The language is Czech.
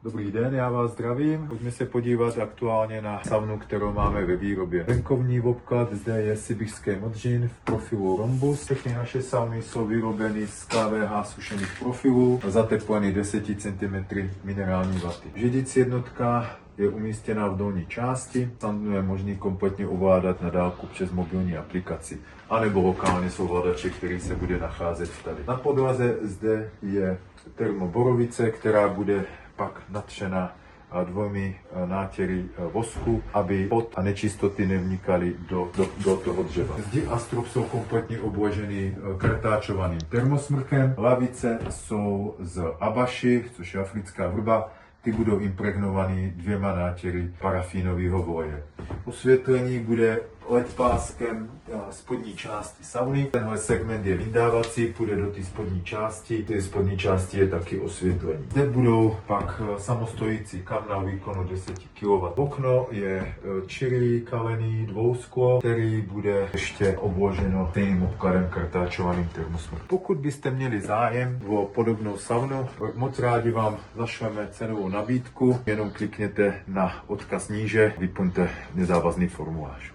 Dobrý den, já vás zdravím. Pojďme se podívat aktuálně na saunu, kterou máme ve výrobě. Venkovní obklad zde je sibiřský modřin v profilu rhombus. Všechny naše sauny jsou vyrobeny z KVH sušených profilů, zateplený 10 cm minerální vaty. Židic jednotka je umístěna v dolní části. Saunu je možný kompletně ovládat na dálku přes mobilní aplikaci, anebo lokálně s ovladače, který se bude nacházet tady. Na podlaze zde je termoborovice, která bude pak natřena dvoumi nátěry vosku, aby pot a nečistoty nevnikaly do toho dřeva. Zdi a strop jsou kompletně obloženy kartáčovaným termosmrkem. Lavice jsou z abaši, což je africká vrba. Ty budou impregnovaný 2 nátěry parafínového voje. Osvětlení bude LED páskem spodní části sauny. Tenhle segment je vydávací, půjde do té spodní části. V té spodní části je taky osvětlení. Zde budou pak samostojící kanál výkonu 10 kW. Okno je čirý kalený dvousklo, který bude ještě obloženo stejným obkladem kartáčovaným termosmrkem. Pokud byste měli zájem o podobnou saunu, moc rádi vám zašleme cenovou nabídku. Jenom klikněte na odkaz níže, vyplňte nezávazný formulář.